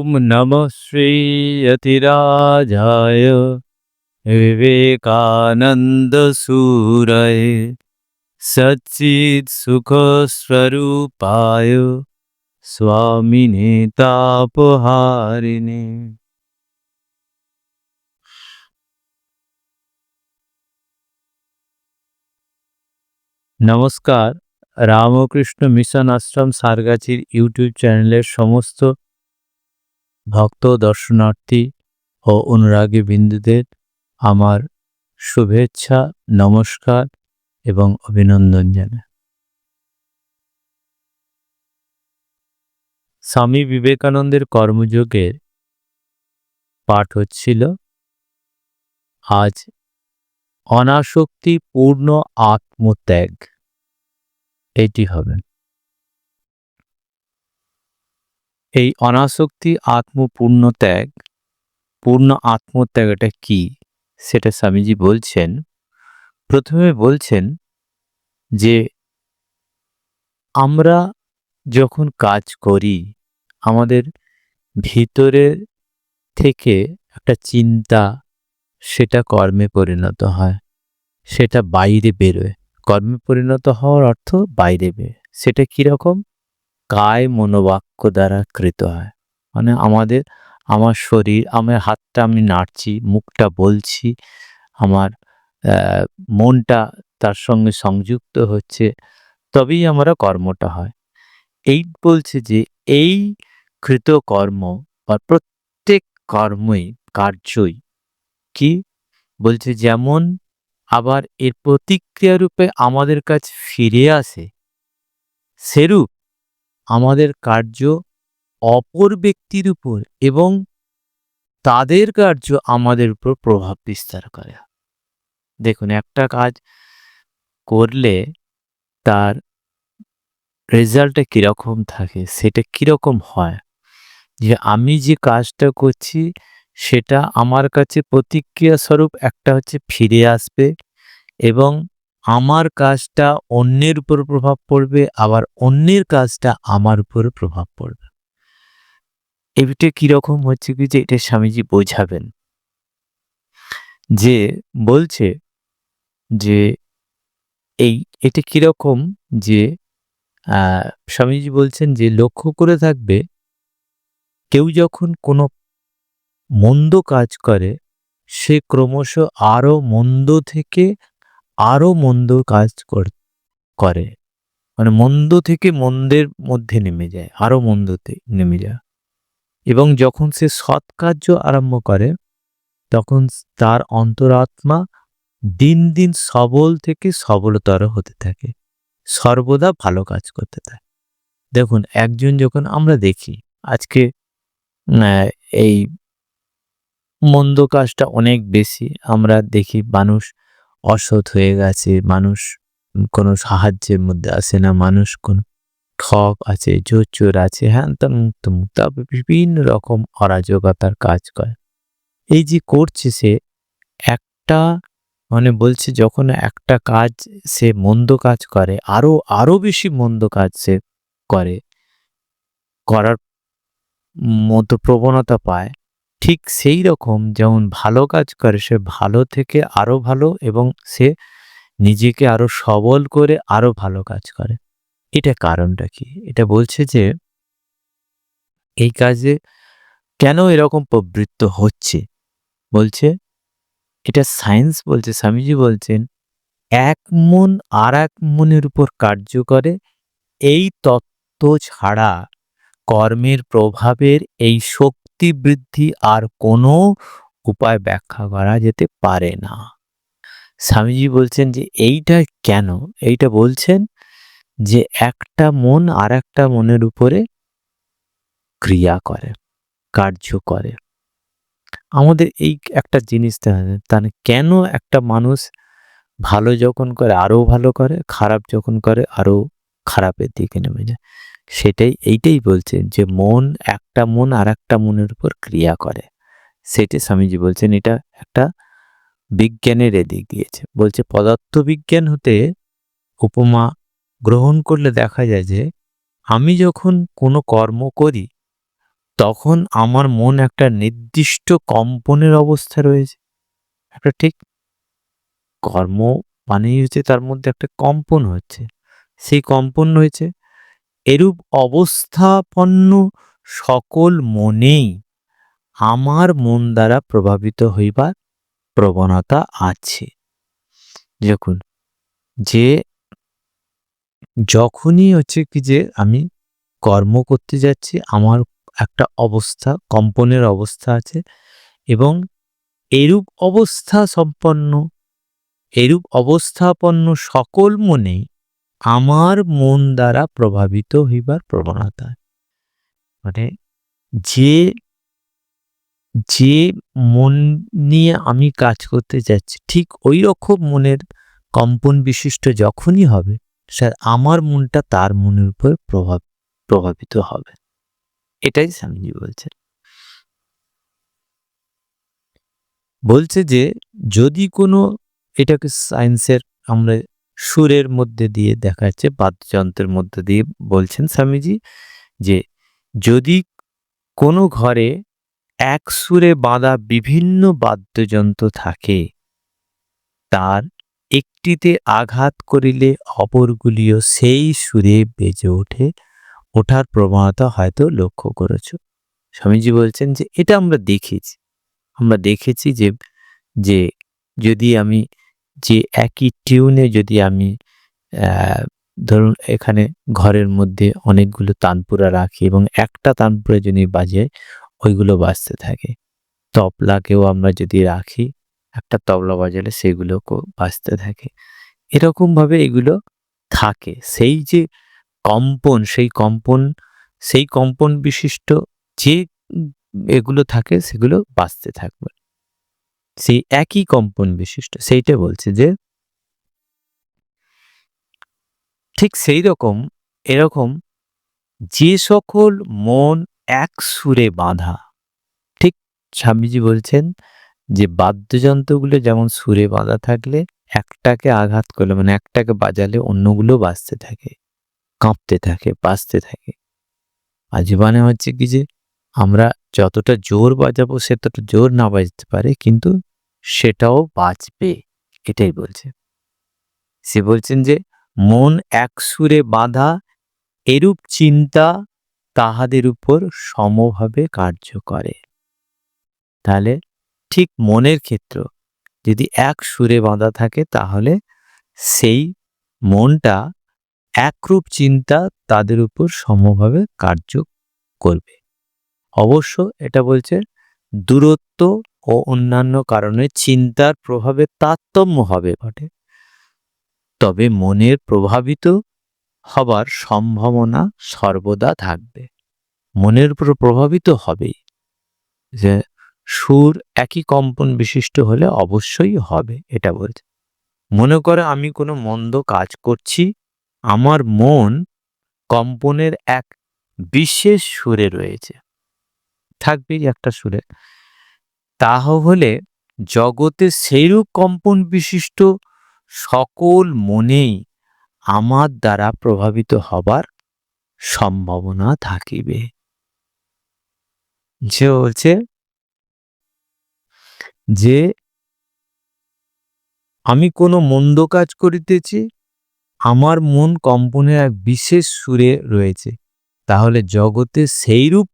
ॐ नमः श्रीयतिराजाय विवेकानन्दसूरये सच्चित्सुखस्वरूपाय स्वामिने तापहारिणे। নমস্কার, রামকৃষ্ণ মিশন আশ্রম সারগাছির ইউটিউব চ্যানেলের সমস্ত ভক্ত দর্শনার্থী ও অনুরাগী বিন্দুদের আমার শুভেচ্ছা, নমস্কার এবং অভিনন্দন জানাই। স্বামী বিবেকানন্দের কর্মযোগের পাঠ হচ্ছিল আজ অনাসক্তি পূর্ণ আত্মত্যাগ। এটি হবে। এই অনাসক্তি আত্মপূর্ণ ত্যাগ, পূর্ণ আত্মত্যাগ এটা কি সেটা স্বামীজি বলছেন। প্রথমে বলছেন যে আমরা যখন কাজ করি আমাদের ভিতরে থেকে একটা চিন্তা সেটা কর্মে পরিণত হয়, সেটা বাইরে বেরোয়। কর্মে পরিণত হওয়ার অর্থ বাইরে বেরোয়। সেটা কীরকম? কায় মনোবাক্য দ্বারা কৃত হয়। মানে আমার শরীর, আমার হাতটা আমি নাড়ছি, মুখটা বলছি, আমার মনটা তার সঙ্গে সংযুক্ত হচ্ছে, তবেই আমরা কর্মটা হয়। এই বলছে যে এই কৃত কর্ম বা প্রত্যেক কার্যই কি বলছে, যেমন আবার এর প্রতিক্রিয়া রূপে আমাদের কাছে ফিরে আসে, সেরূপ আমাদের কার্য অপর ব্যক্তির উপর এবং তাদের কার্য আমাদের উপর প্রভাব বিস্তার করে। দেখুন, একটা কাজ করলে তার রেজাল্টটা কীরকম থাকে, সেটা কীরকম হয়, যে আমি যে কাজটা করছি সেটা আমার কাছে প্রতিক্রিয়া স্বরূপ একটা হচ্ছে ফিরে আসবে এবং আমার কাজটা অন্যের উপর প্রভাব পড়বে, আবার অন্যের কাজটা আমার উপর প্রভাব পড়বে। এটা কীরকম হচ্ছে কি, যে এটা স্বামীজি বোঝাবেন, যে বলছে যে এটা কীরকম, যে স্বামীজি বলছেন যে লক্ষ্য করে থাকবে, কেউ যখন কোনো মন্দ কাজ করে সে ক্রমশ আরো মন্দ থেকে আরো মন্দ কাজ করে, মানে মন্দ থেকে মন্দের মধ্যে নেমে যায়, আরো মন্দতে নেমে যায়। এবং যখন সে সৎ কার্য আরম্ভ করে তখন তার অন্তরাত্মা দিন দিন সবল থেকে সবলতর হতে থাকে, সর্বদা ভালো কাজ করতে থাকে। দেখুন, একজন যখন আমরা দেখি আজকে এই মন্দ কাজটা অনেক বেশি, আমরা দেখি মানুষ অসৎ হয়ে গেছে, মানুষ কোনো সাহায্যের মধ্যে আসে না, মানুষ কোনো ঠক আছে, জোর আছে, হ্যাঁ তারপর বিভিন্ন রকম অরাজকতার কাজ করে। এই যে করছে সে একটা, মানে বলছে যখন একটা কাজ সে মন্দ কাজ করে, আরো বেশি মন্দ কাজ সে করার মতো প্রবণতা পায়, ঠিক সেই রকম যেমন ভালো কাজ করে সে ভালো থেকে আরো ভালো এবং সে নিজেকে আরো সবল করে আরো ভালো কাজ করে। এটা কারণটা কি? এটা বলছে যে এই কাজে কেন এরকম প্রবৃত্ত হচ্ছে, বলছে এটা সায়েন্স বলছে। স্বামীজি বলছেন এক মন আর এক মনের উপর কার্য করে, এই তত্ত্ব ছাড়া কর্মের প্রভাবের এই শক্তি বৃদ্ধি আর কোনো উপায় ব্যাখ্যা করা যেতে পারে না। স্বামীজি বলছেন যে এইটা কেন, এইটা বলছেন যে একটা মন আর একটা মনের উপরে ক্রিয়া করে, কার্য করে। আমাদের এই একটা জিনিস তাহলে কেন একটা মানুষ ভালো যখন করে আরো ভালো করে, খারাপ যখন করে আরো খারাপের দিকে নেমে যায়। এইটাই বলছেন যে একটা মন আর একটা মনের উপর ক্রিয়া করে। সেটা স্বামীজি বলছেন এটা একটা বিজ্ঞানের এদিক দিয়েছে। বলছে পদার্থবিজ্ঞান হতে উপমা গ্রহণ করলে দেখা যায় যে আমি যখন কোনো কর্ম করি তখন আমার মন একটা নির্দিষ্ট কম্পনের অবস্থা রয়েছে। একটা ঠিক কর্ম মানেই হচ্ছে তার মধ্যে একটা কম্পন হচ্ছে। সেই কম্পন রয়েছে। এরূপ অবস্থাপন্ন সকল মনেই আমার মন দ্বারা প্রভাবিত হইবার প্রবণতা আছে। দেখুন, যে যখনই হচ্ছে কি যে আমি কর্ম করতে যাচ্ছি, আমার একটা অবস্থা, কম্পনের অবস্থা আছে এবং এরূপ অবস্থাপন্ন সকল মনেই আমার মন দ্বারা প্রভাবিত হইবার প্রবণতা। মানে যে যে মন নিয়ে আমি কাজ করতে যাচ্ছি, ঠিক ওই রকম মনের কম্পন বিশিষ্ট যখনই হবে, স্যার আমার মনটা তার মনের উপর প্রভাবিত হবে। এটাই স্বামীজি বলছেন। বলছে যে যদি কোনো, এটাকে সায়েন্সের আমরা সুরের মধ্যে দিয়ে দেখাচ্ছে, বাদ্যযন্ত্রের মধ্যে দিয়ে বলছেন স্বামীজি যে যদি কোনো ঘরে এক সুরে বাঁধা বিভিন্ন বাদ্যযন্ত্র থাকে, তার একটিতে আঘাত করিলে অপরগুলিও সেই সুরে বেজে ওঠার প্রবণতা হয়তো লক্ষ্য করেছ। স্বামীজি বলছেন যে এটা আমরা দেখেছি যে যে যদি আমি যে একই টিউনে যদি আমি ধরুন এখানে ঘরের মধ্যে অনেকগুলো তানপুরা রাখি এবং একটা তানপুরা যদি বাজাই, ওইগুলো বাজতে থাকে। তবলাকেও আমরা যদি রাখি, একটা তবলা বাজালে সেগুলোকেও বাজতে থাকে। এরকমভাবে এগুলো থাকে। সেই যে কম্পন, সেই কম্পন বিশিষ্ট যে এগুলো থাকে সেগুলো বাজতে থাকবে। সেই একই কম্পন বিশিষ্ট। সেইটা বলছে যে ঠিক সেই রকম এরকম যে সকল মন এক সুরে বাঁধা, ঠিক স্বামীজি বলছেন যে বাদ্যযন্ত্রগুলো যেমন সুরে বাঁধা থাকলে একটাকে আঘাত করলে, মানে একটাকে বাজালে অন্যগুলো বাজতে থাকে, কাঁপতে থাকে, বাজতে থাকে। আর জীবনে হচ্ছে কি যে আমরা যতটা জোর বাজাবো সে ততটা জোর না বাজতে পারে, কিন্তু সেটাও বাজবে। এটাই বলছে। সে বলছেন যে মন এক সুরে বাঁধা এরূপ চিন্তা তাহাদের উপর সমভাবে কার্য করে। তাহলে ঠিক মনের ক্ষেত্র যদি এক সুরে বাঁধা থাকে, তাহলে সেই মনটা একরূপ চিন্তা তাদের উপর সমভাবে কার্য করবে। অবশ্য এটা বলছে দূরত্ব ও অন্যান্য কারণে চিন্তার প্রভাবে তারতম্য হবে বটে, তবে মনের প্রভাবিত হবার সম্ভাবনা সর্বদা থাকবে। মনের উপর প্রভাবিত হবেই। যে সুর একই কম্পন বিশিষ্ট হলে অবশ্যই হবে, এটা বলছে। মনে করে আমি কোনো মন্দ কাজ করছি, আমার মন কম্পনের এক বিশেষ সুরে রয়েছে, থাকবেই একটা সুরে। তাহলে জগতে সেইরূপ কম্পন বিশিষ্ট সকল মনেই আমার দ্বারা প্রভাবিত হবার সম্ভাবনা থাকিবে। যে বলছে যে আমি কোনো মন্দ কাজ করিতেছি, আমার মন কম্পনের এক বিশেষ সুরে রয়েছে, তাহলে জগতে সেইরূপ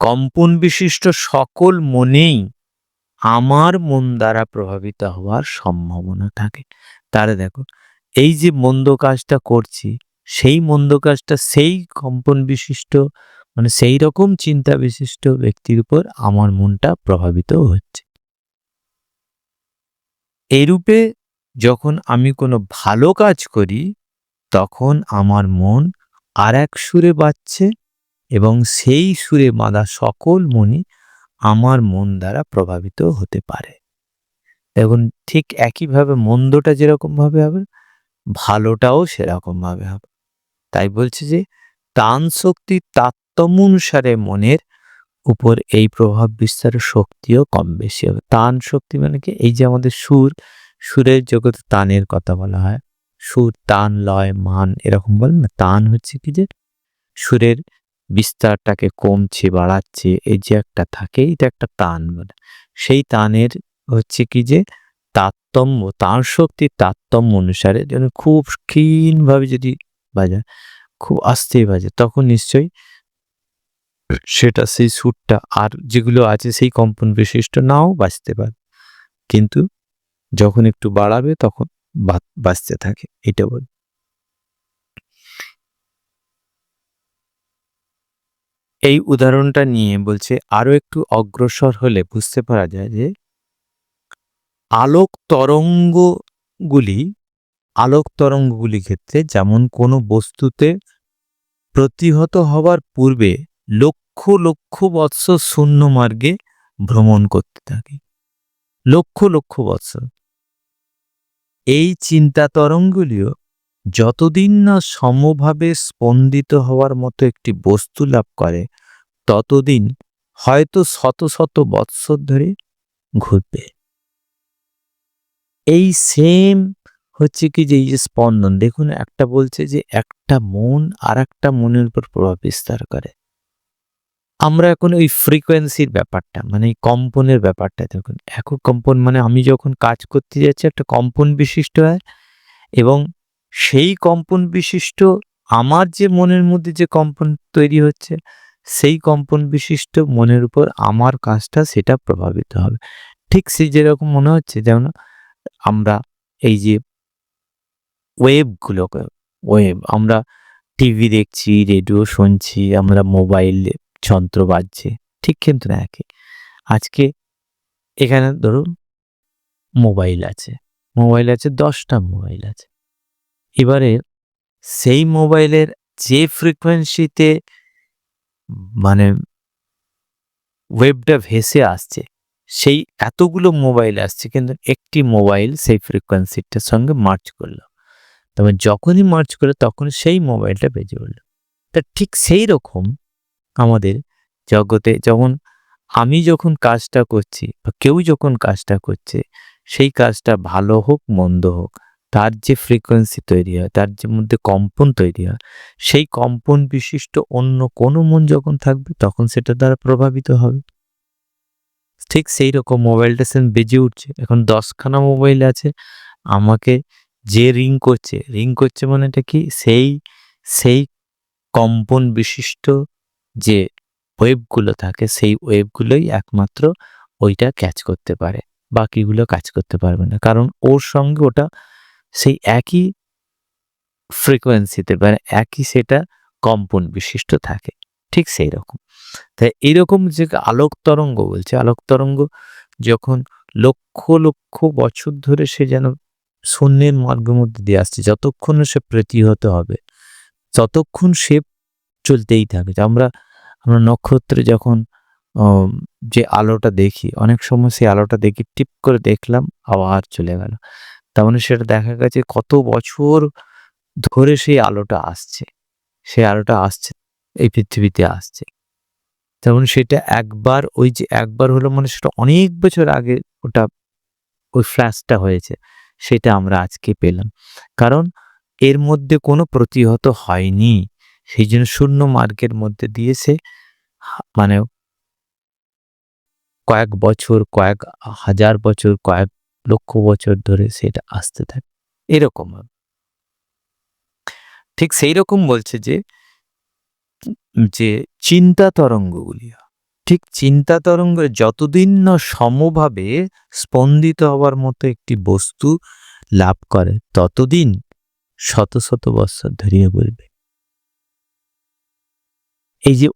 কম্পন বিশিষ্ট সকল মনেই আমার মন দ্বারা প্রভাবিত হওয়ার সম্ভাবনা থাকে। তাহলে দেখো, এই যে মন্দ কাজটা করছি, সেই মন্দ কাজটা সেই কম্পন বিশিষ্ট, মানে সেই রকম চিন্তা বিশিষ্ট ব্যক্তির উপর আমার মনটা প্রভাবিত হচ্ছে। এরূপে যখন আমি কোনো ভালো কাজ করি, তখন আমার মন আর এক সুরে বাজছে এবং সেই সুরে বাঁধা সকল মনই আমার মন দ্বারা প্রভাবিত হতে পারে। দেখুন, ঠিক একইভাবে মন্দটা যেরকম ভাবে হবে, ভালোটাও সেরকম ভাবে হবে। তাই বলছে যে তান শক্তির তারতম্য অনুসারে মনের উপর এই প্রভাব বিস্তারের শক্তিও কম বেশি হবে। তান শক্তি মানে কি? এই যে আমাদের সুরের জগতে তানের কথা বলা হয়। সুর, তান, লয়, মান এরকম বলেন না? তান হচ্ছে কি যে সুরের বিস্তারটাকে কমছে বাড়াচ্ছে, এই যে একটা থাকে, এটা একটা তান বলে। সেই তানের হচ্ছে কি যে তারতম্য, তার শক্তির তারতম্য অনুসারে যেন খুব ক্ষীণভাবে যদি বাজায়, খুব আস্তে বাজে, তখন নিশ্চয়ই সেটা সেই সুরটা আর যেগুলো আছে সেই কম্পন বিশিষ্ট নাও বাজতে পারে, কিন্তু যখন একটু বাড়াবে তখন বাজতে থাকে, এটা বল। এই উদাহরণটা নিয়ে বলছে আরো একটু অগ্রসর হলে বুঝতে পারা যায় যে আলোক তরঙ্গগুলি ক্ষেত্রে যেমন কোনো বস্তুতে প্রতিহত হবার পূর্বে লক্ষ লক্ষ বৎসর শূন্য মার্গে ভ্রমণ করতে থাকে, লক্ষ লক্ষ বৎসর। এই চিন্তা তরঙ্গগুলিও যতদিন না সমভাবে স্পন্দিত হওয়ার মতো একটি বস্তু লাভ করে ততদিন হয়তো শত শত বৎসর ধরে ঘুরবে। এই সেম হচ্ছে কি যে এই যে স্পন্দন, দেখুন একটা বলছে যে একটা মন আর একটা মনের উপর প্রভাব বিস্তার করে। আমরা এখন ওই ফ্রিকোয়েন্সির ব্যাপারটা, মানে এই কম্পনের ব্যাপারটা দেখুন, একক কম্পন মানে আমি যখন কাজ করতে যাচ্ছি একটা কম্পন বিশিষ্ট হয়, এবং সেই কম্পন বিশিষ্ট আমার যে মনের মধ্যে যে কম্পন তৈরি হচ্ছে সেই কম্পন বিশিষ্ট মনের উপর আমার কাজটা সেটা প্রভাবিত হবে। ঠিক সেই যেরকম মনে হচ্ছে যেমন আমরা এই যে ওয়েবগুলোকে, আমরা টিভি দেখছি, রেডিও শুনছি, আমরা মোবাইলে যন্ত্র বাজছে, ঠিক কিন্তু না একই। আজকে এখানে ধরুন মোবাইল আছে, 10টা মোবাইল আছে। এবারে সেই মোবাইলের যে ফ্রিকোয়েন্সিতে মানে ওয়েবটা ভেসে আসছে, সেই এতগুলো মোবাইল আসছে, কিন্তু একটি মোবাইল সেই ফ্রিকোয়েন্সিটার সঙ্গে মার্চ করলো, তবে যখনই মার্চ করে তখন সেই মোবাইলটা বেজে উঠল। তা ঠিক সেই রকম আমাদের জগতে আমি যখন কাজটা করছি বা কেউ যখন কাজটা করছে, সেই কাজটা ভালো হোক মন্দ হোক, তার যে ফ্রিকোয়েন্সি তৈরি হয়, তার যে মধ্যে কম্পন তৈরি হয়, সেই কম্পন বিশিষ্ট অন্য কোনো মন যখন থাকবে তখন সেটা দ্বারা প্রভাবিত হবে। ঠিক সেই রকম মোবাইলটা সেম বেজে উঠছে, এখন 10খানা মোবাইল আছে, আমাকে যে রিং করছে মানে এটা কি সেই কম্পন বিশিষ্ট যে ওয়েবগুলো থাকে সেই ওয়েবগুলোই একমাত্র ওইটা ক্যাচ করতে পারে, বাকিগুলো কাজ করতে পারবে না, কারণ ওর সঙ্গে ওটা সেই একই ফ্রিকোয়েন্সিতে মানে একই সেটা কম্পন বিশিষ্ট থাকে। ঠিক সেই রকম, তাই এইরকম যে আলোক তরঙ্গ বলছে, আলোক তরঙ্গ যখন লক্ষ লক্ষ বছর ধরে সে যেন শূন্যের মার্গের মধ্যে দিয়ে আসছে, যতক্ষণ সে প্রতিহত হবে ততক্ষণ সে চলতেই থাকে। আমরা নক্ষত্রে যখন যে আলোটা দেখি, অনেক সময় সেই আলোটা দেখি, টিপ করে দেখলাম আবার চলে গেল, তার মানে সেটা দেখা গেছে কত বছর ধরে সেই আলোটা আসছে, এই পৃথিবীতে আসছে। তেমন সেটা একবার, ওই যে একবার হলো মানে সেটা অনেক বছর আগে ওটা ওই ফ্ল্যাশটা হয়েছে, সেটা আমরা আজকে পেলাম, কারণ এর মধ্যে কোনো প্রতিহত হয়নি, সেই জন্য শূন্য মার্গের মধ্যে দিয়েছে, মানে কয়েক বছর, কয়েক হাজার বছর, কয়েক লক্ষ বছর ধরে সেটা আসতে থাকে এরকম। ঠিক সেই রকম বলছে যে চিন্তা তরঙ্গগুলি, ঠিক চিন্তা তরঙ্গ যতদিন না সমভাবে স্পন্দিত হওয়ার মতো একটি বস্তু লাভ করে ততদিন শত শত বৎসর ধরিয়ে বলবে। এই যে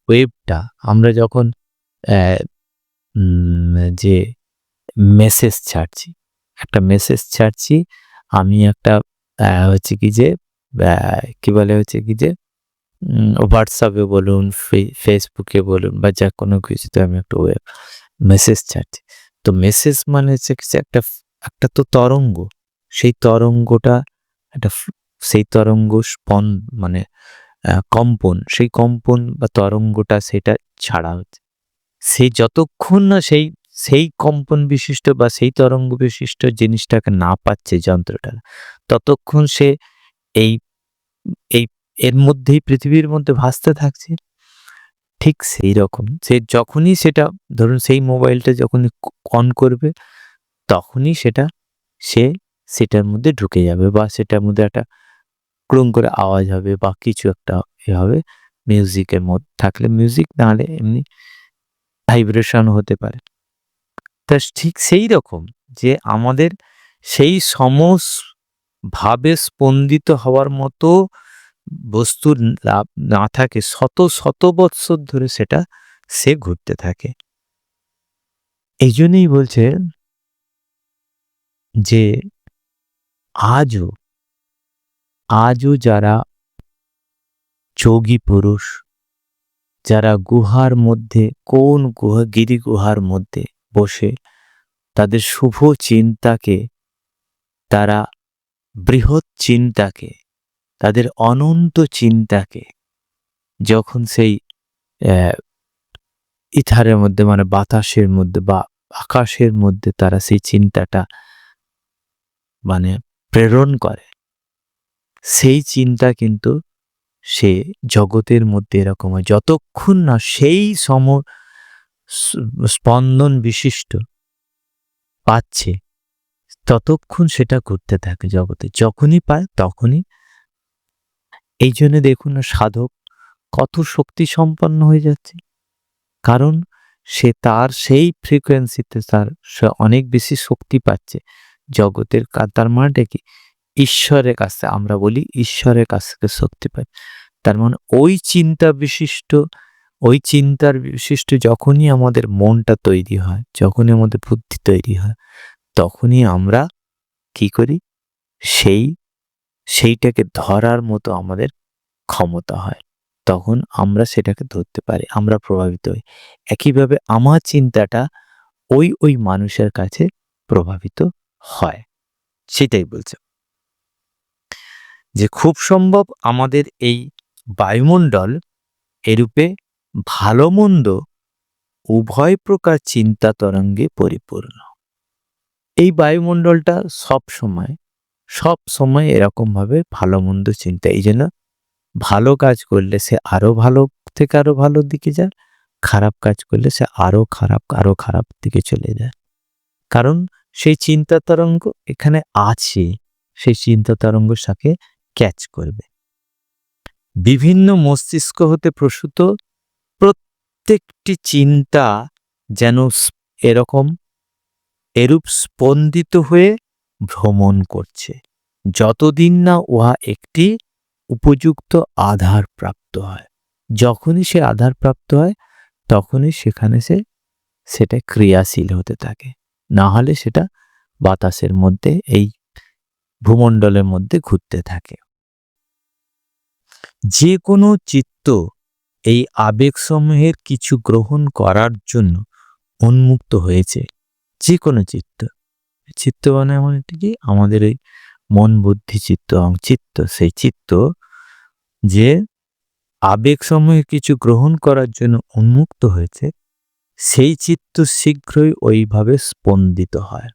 ওয়েবটা আমরা যখন যে মেসেজ ছাড়ছি, একটা মেসেজ ছাড়ছি, আমি একটা হচ্ছে কি যে কি বলে হচ্ছে কি যে হোয়াটসঅ্যাপে বলুন, ফেসবুকে বলুন বা যা কোনো কিছুতে আমি একটা মেসেজ ছাড়ছি, তো মেসেজ মানে হচ্ছে একটা তো তরঙ্গ, সেই তরঙ্গটা একটা সেই তরঙ্গ মানে কম্পন, সেই কম্পন বা তরঙ্গটা সেটা ছাড়া হচ্ছে, সেই যতক্ষণ না সেই কম্পন বিশিষ্ট বা সেই তরঙ্গ বিশিষ্ট জিনিসটাকে না পাচ্ছে যন্ত্রটা, ততক্ষণ সে এই এই এর মধ্যেই পৃথিবীর মধ্যে ভাসতে থাকছে, ঠিক সেই রকম সে যখনই সেটা ধরুন সেই মোবাইলটা যখনই অন করবে তখনই সে সেটার মধ্যে ঢুকে যাবে বা সেটার মধ্যে একটা ক্রুং করে আওয়াজ হবে বা কিছু একটা হবে। মিউজিকের মধ্যে থাকলে মিউজিক, না হলে এমনি ভাইব্রেশন হতে পারে। তা ঠিক সেই রকম যে আমাদের সেই ভাবে স্পন্দিত হওয়ার মতো বস্তু না থাকে, শত শত বৎসর ধরে সে ঘুরতে থাকে। এই জন্যই বলছে যে আজও যারা যোগী পুরুষ, যারা গুহার মধ্যে গিরি গুহার মধ্যে বসে তাদের শুভ চিন্তাকে, তারা বৃহৎ চিন্তাকে, তাদের অনন্ত চিন্তাকে যখন সেই ইথারের মধ্যে মানে বাতাসের মধ্যে বা আকাশের মধ্যে তারা সেই চিন্তাটা মানে প্রেরণ করে, সেই চিন্তা কিন্তু সে জগতের মধ্যে এরকম হয় যতক্ষণ না সেই স্পন্দন বিশিষ্ট পাচ্ছে ততক্ষণ সেটা ঘুরতে থাকে জগতে, যখনই পায় তখনই। এই জন্য দেখুন না সাধক কত শক্তি সম্পন্ন হয়ে যাচ্ছে, কারণ সে তার সেই ফ্রিকোয়েন্সিতে সে অনেক বেশি শক্তি পাচ্ছে জগতের। তার মানেটা কি? ঈশ্বরের কাছে, আমরা বলি ঈশ্বরের কাছ থেকে শক্তি পাই। তার মানে ওই চিন্তার বিশিষ্ট যখনই আমাদের মনটা তৈরি হয়, যখনই আমাদের বুদ্ধি তৈরি হয়, তখনই আমরা কি করি? সেইটাকে ধরার মতো আমাদের ক্ষমতা হয়, তখন আমরা সেটাকে ধরতে পারি, আমরা প্রভাবিত হই। একইভাবে আমার চিন্তাটা ওই মানুষের কাছে প্রভাবিত হয়। সেটাই বলছে যে খুব সম্ভব আমাদের এই বায়ুমণ্ডল এরূপে ভালো মন্দ উভয় প্রকার চিন্তা তরঙ্গে পরিপূর্ণ। এই বায়ুমণ্ডলটা সব সময় এরকম ভাবে ভালো মন্দ চিন্তা। এই জন্য ভালো কাজ করলে সে আরো ভালো থেকে আরো ভালোর দিকে যায়, খারাপ কাজ করলে সে আরো খারাপ দিকে চলে যায়। কারণ সেই চিন্তা তরঙ্গ এখানে আছে, সেই চিন্তা তরঙ্গ সাথে ক্যাচ করবে। বিভিন্ন মস্তিষ্ক হতে প্রসূত প্রত্যেকটি চিন্তা যেন এরূপ স্পন্দিত হয়ে ভ্রমণ করছে, যতদিন না উহা একটি উপযুক্ত আধার প্রাপ্ত হয়। যখনই সে আধার প্রাপ্ত হয় তখনই সেখানে সেটা ক্রিয়াশীল হতে থাকে, না হলে সেটা বাতাসের মধ্যে এই ভূমণ্ডলের মধ্যে ঘুরতে থাকে। যে কোনো চিত্ত এই আবেগসমূহের কিছু গ্রহণ করার জন্য উন্মুক্ত হয়েছে। যে কোনো চিত্ত মানে এমন একটি কি আমাদের এই মন বুদ্ধি চিত্ত সেই চিত্ত যে আবেগসমূহের কিছু গ্রহণ করার জন্য উন্মুক্ত হয়েছে, সেই চিত্ত শীঘ্রই ওইভাবে স্পন্দিত হয়।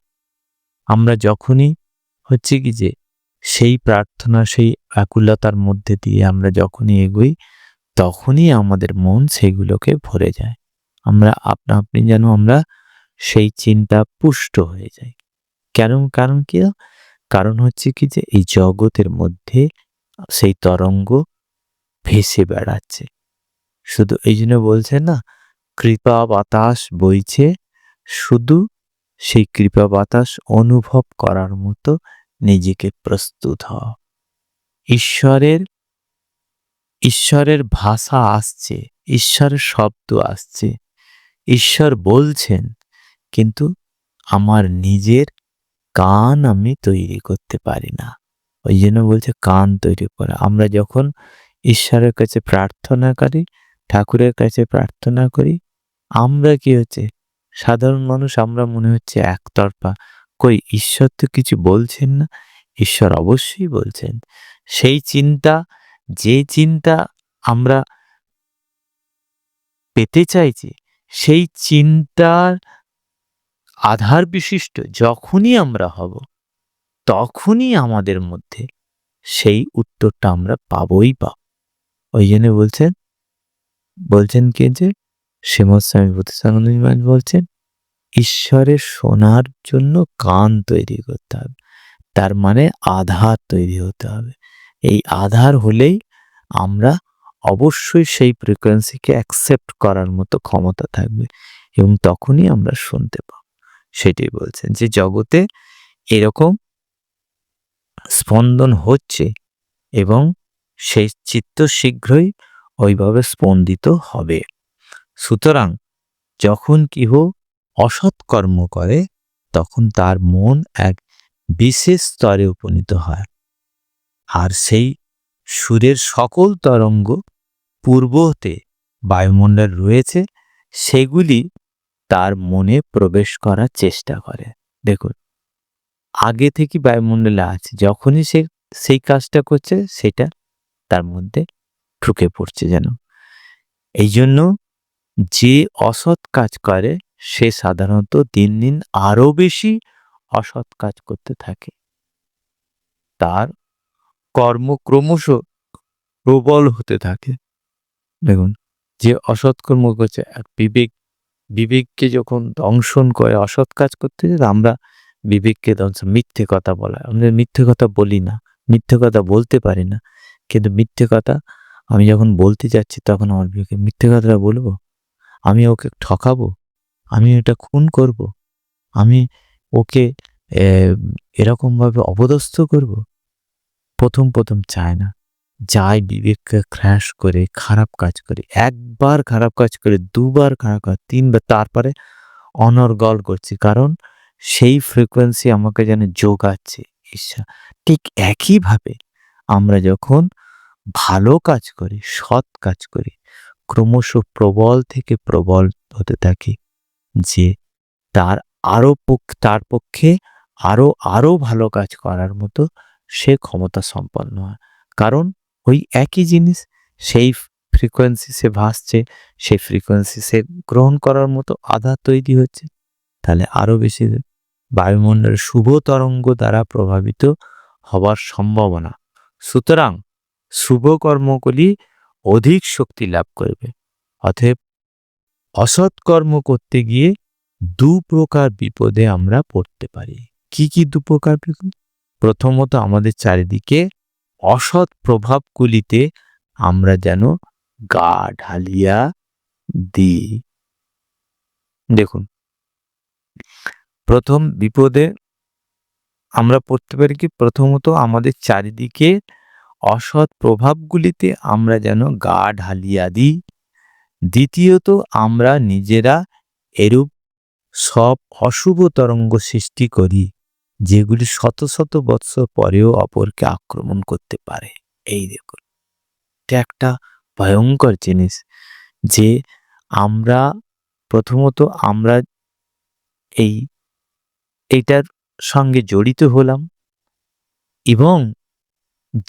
আমরা যখনই হচ্ছে কি যে সেই প্রার্থনা, সেই আকুলতার মধ্যে দিয়ে আমরা যখনই এগোই, তখনই আমাদের মন সেগুলোকে ভরে যায়। আপনি যেন আমরা সেই চিন্তা পুষ্ট হয়ে যাই। কারণ কি? কারণ হচ্ছে কি যে এই জগতের মধ্যে সেই তরঙ্গ ভেসে বেড়াচ্ছে। শুধু এই জন্য বলছেন না, কৃপা বাতাস বইছে, শুধু সেই কৃপা বাতাস অনুভব করার মতো নিজেকে প্রস্তুত হও। ঈশ্বরের ভাষা আসছে, ঈশ্বরের শব্দ আসছে, ঈশ্বর বলছেন, কিন্তু আমার নিজের কান আমি তৈরি করতে পারি না। ওই জন্য বলছে কান তৈরি করা। আমরা যখন ঈশ্বরের কাছে প্রার্থনা করি, ঠাকুরের কাছে প্রার্থনা করি, আমরা কি হচ্ছে সাধারণ মানুষ, আমরা মনে হচ্ছে একতরফা, কই ঈশ্বর তো কিছু বলছেন না। ঈশ্বর অবশ্যই বলছেন। যে চিন্তা আমরা পেতে চাইছি, সেই চিন্তার আধার বিশিষ্ট যখনই আমরা হব, তখনই আমাদের মধ্যে সেই উত্তরটা আমরা পাবই পাব। ওই জন্য বলছেন বলছেন কে? যে শ্রীমৎ স্বামী বুদ্ধিসানন্দ মহারাজ বলছেন, ঈশ্বরের শোনার জন্য কান তৈরি করতে হবে। তার মানে আধার তৈরি হতে হবে। এই আধার হলেই আমরা অবশ্যই সেই ফ্রিকোয়েন্সিকে অ্যাকসেপ্ট করার মতো ক্ষমতা থাকবে এবং তখনই আমরা শুনতে পাবো। সেটাই বলছেন যে জগতে এরকম স্পন্দন হচ্ছে এবং সেই চিত্ত শীঘ্রই ওইভাবে স্পন্দিত হবে। সুতরাং যখন কেহ অসৎ কর্ম করে তখন তার মন এক বিশেষ স্তরে উপনীত হয়, আর সেই সুরের সকল তরঙ্গ পূর্ব হতে বায়ুমণ্ডল রয়েছে সেগুলি তার মনে প্রবেশ করার চেষ্টা করে। দেখুন, আগে থেকে বায়ুমণ্ডলে আছে, যখনই সে সেই কাজটা করছে সেটা তার মধ্যে ঢুকে পড়ছে যেন। এই জন্য যে অসৎ কাজ করে সে সাধারণত দিন দিন আরো বেশি অসৎ কাজ করতে থাকে। তার কর্ম ক্রমশ প্রবল হতে থাকে। দেখুন, যে অসৎ কর্ম করছে, এক বিবেককে যখন দংশন করে অসৎ কাজ করতে যায়, আমরা বিবেককে দংশন, মিথ্যে কথা বলা, আমরা মিথ্যে কথা বলি না, মিথ্যে কথা বলতে পারি না, কিন্তু মিথ্যে কথা আমি যখন বলতে যাচ্ছি তখন আমার বিবেকে মিথ্যে কথাটা বলবো, আমি ওকে ঠকাবো, আমি এটা খুন করব, আমি ওকে এরকমভাবে অপদস্থ করব। প্রথম চায় না, যায় বিবেককে ক্র্যাশ করে খারাপ কাজ করে, একবার খারাপ কাজ করে, দুবার খারাপ কাজ, তিনবার, তারপরে অনর্গল করছি, কারণ সেই ফ্রিকোয়েন্সি আমাকে যেন যোগাচ্ছে ঈর্ষা। ঠিক একইভাবে আমরা যখন ভালো কাজ করি, সৎ কাজ করি, ক্রমশ প্রবল থেকে প্রবল হতে থাকি, যে তার পক্ষে আরো ভালো কাজ করার মতো সে ক্ষমতা সম্পন্ন হয়। কারণ ওই একই জিনিস সেই ফ্রিকোয়েন্সি সে ভাসছে, সেই ফ্রিকোয়েন্সি সে গ্রহণ করার মতো আধার তৈরি হচ্ছে, তাহলে আরো বেশি বায়ুমণ্ডলের শুভ তরঙ্গ দ্বারা প্রভাবিত হবার সম্ভাবনা। সুতরাং শুভ কর্মগুলি অধিক শক্তি লাভ করবে। অতএব অসৎ কর্ম করতে গিয়ে দু প্রকার বিপদে আমরা পড়তে পারি। কি কি দু প্রকার বিপদ? প্রথমত, আমাদের চারিদিকে অসৎ প্রভাবগুলিতে আমরা যেন গা ঢালিয়া দিই। দেখুন, প্রথম বিপদে আমরা পড়তে পারি কি? প্রথমত, আমাদের চারিদিকে অসৎ প্রভাবগুলিতে আমরা যেন গা ঢালিয়া দিই। দ্বিতীয়ত, আমরা নিজেরা এরূপ সব অশুভ তরঙ্গ সৃষ্টি করি যেগুলি শত শত বৎসর পরেও অপরকে আক্রমণ করতে পারে। এই দেখুন, এটা একটা ভয়ঙ্কর জিনিস যে আমরা প্রথমত আমরা এইটার সঙ্গে জড়িত হলাম এবং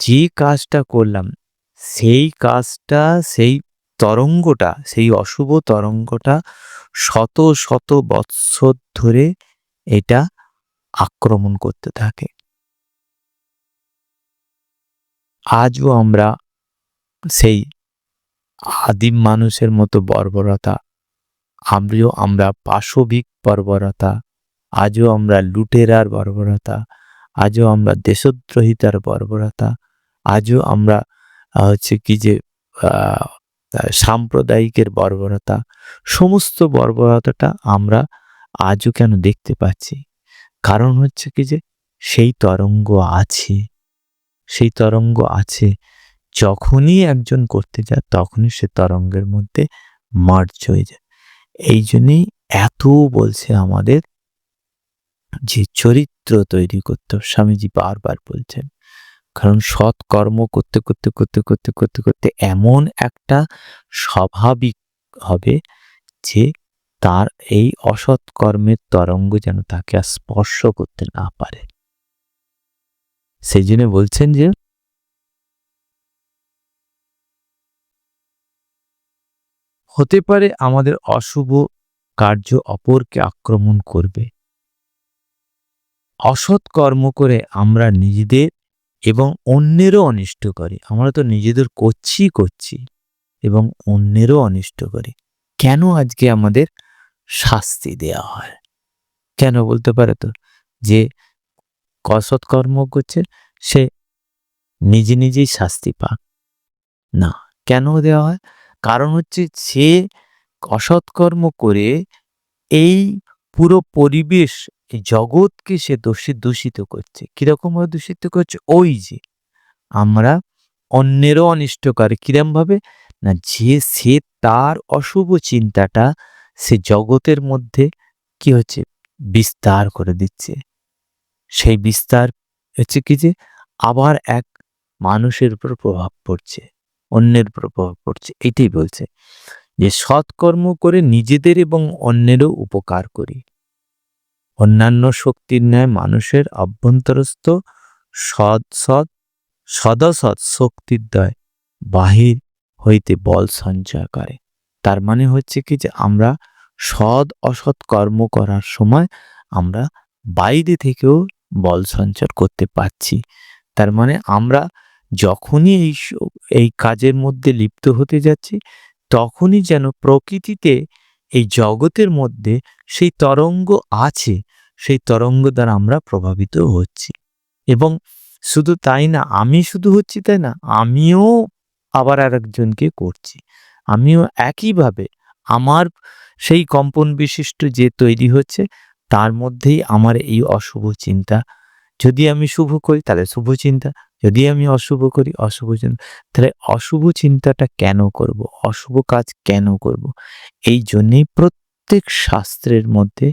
যে কাজটা করলাম সেই কাজটা, সেই তরঙ্গটা, সেই অশুভ তরঙ্গটা শত শত বৎসর ধরে এটা আক্রমণ করতে থাকে। আজও আমরা সেই আদিম মানুষের মতো বর্বরতা, আমরা পাশবিক বর্বরতা, আজও আমরা লুটেরার বর্বরতা, আজও আমরা দেশদ্রোহিতার বর্বরতা, আজও আমরা হচ্ছে কি যে সাম্প্রদায়িকের বর্বরতা, সমস্ত বর্বরতাটা আমরা আজও কেন দেখতে পাচ্ছি? কারণ হচ্ছে কি যে সেই তরঙ্গ আছে, সেই তরঙ্গ আছে। যখনই একজন করতে যায় তখনই সে তরঙ্গের মধ্যে মার্জ হয়ে যায়। এই জন্যই এত বলছে আমাদের যে চরিত্র তৈরি করতে স্বামীজি বারবার বলছেন। কারণ সৎ কর্ম করতে করতে করতে করতে করতে করতে এমন একটা স্বাভাবিক হবে যে তার এই অসৎ কর্মের তরঙ্গ যেন তাকে আর স্পর্শ করতে না পারে। সেই জন্য বলছেন যে হতে পারে আমাদের অশুভ কার্য অপরকে আক্রমণ করবে। অসৎ কর্ম করে আমরা নিজেদের এবং অন্যেরও অনিষ্ট করি। আমরা তো নিজেদের করছি, এবং অন্যেরও অনিষ্ট করি। কেন আজকে আমাদের শাস্তি দেয়া হয়? কেন বলতে পারে তো? যে অসৎ কর্ম করছে সে নিজেই শাস্তি পাক। না, কেন দেওয়া হয়? কারণ হচ্ছে সে অসৎ কর্ম করে এই পুরো পরিবেশ, এই জগৎকে সে দূষিত করছে। কিরকমভাবে দূষিত করছে? ওই যে আমরা অন্যেরও অনিষ্ট করে। কিরমভাবে? না, সে তার অশুভ চিন্তাটা সে জগতের মধ্যে কি হচ্ছে? বিস্তার করে দিচ্ছে। সেই বিস্তার হচ্ছে কি যে আবার এক মানুষের উপর প্রভাব পড়ছে, অন্যের উপর প্রভাব পড়ছে। এটাই বলছে যে সৎকর্ম করে নিজেদের এবং অন্যেরও উপকার করি। অন্যান্য শক্তির ন্যায় মানুষের অভ্যন্তরস্থ সদসৎ শক্তির দ্বয় বাহির হইতে বল সঞ্চয় করে। তার মানে হচ্ছে কি যে আমরা সৎ অসৎ কর্ম করার সময় আমরা বাইরে থেকেও বল সঞ্চয় করতে পারছি। তার মানে আমরা যখনই এই কাজের মধ্যে লিপ্ত হতে যাচ্ছি, তখনই যেন প্রকৃতিতে এই জগতের মধ্যে সেই তরঙ্গ আছে, সেই তরঙ্গ দ্বারা আমরা প্রভাবিত হচ্ছি। এবং শুধু তাই না, আমি শুধু হচ্ছি তাই না, আমিও আবার আরেকজনকে করছি। আমিও একইভাবে আমার সেই কম্পন বিশিষ্ট যে তৈরি হচ্ছে, তার মধ্যেই আমার এই অশুভ চিন্তা। যদি আমি শুভ করি তাহলে শুভ চিন্তা, যদি আমি অশুভ করি অশুভ চিন্তা। তাহলে অশুভ চিন্তাটা কেন করব? অশুভ কাজ কেন করব? এই জন্যেই প্রত্যেক শাস্ত্রের মধ্যে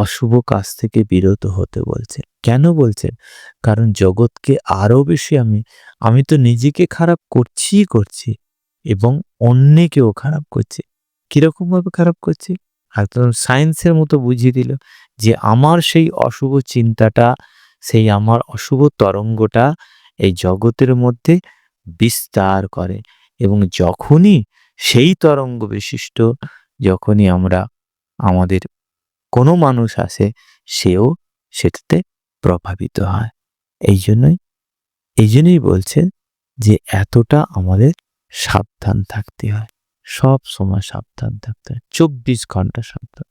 অশুভ কাজ থেকে বিরত হতে বলছে। কেন বলছেন? কারণ জগৎকে আরো বেশি আমি তো নিজেকে খারাপ করছি এবং অন্যকেও খারাপ করছি। কিরকমভাবে খারাপ করছি? একদম সায়েন্সের মতো বুঝিয়ে দিল যে আমার সেই অশুভ চিন্তাটা, সেই আমার অশুভ তরঙ্গটা এই জগতের মধ্যে বিস্তার করে এবং যখনই সেই তরঙ্গ বিশিষ্ট, যখনই আমাদের কোনো মানুষ আসে, সেও সেটাতে প্রভাবিত হয়। এই জন্যই বলছেন যে এতটা আমাদের সাবধান থাকতে হয়। সব সময় সাবধান থাকতে হয়। 24 ঘন্টা সাবধান।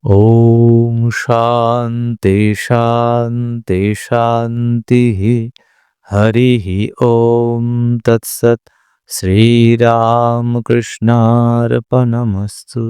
ওম শান্তি শান্তি শান্তিঃ। হরিঃ ওম তৎসৎ। শ্রীরামকৃষ্ণার্পণমস্তু।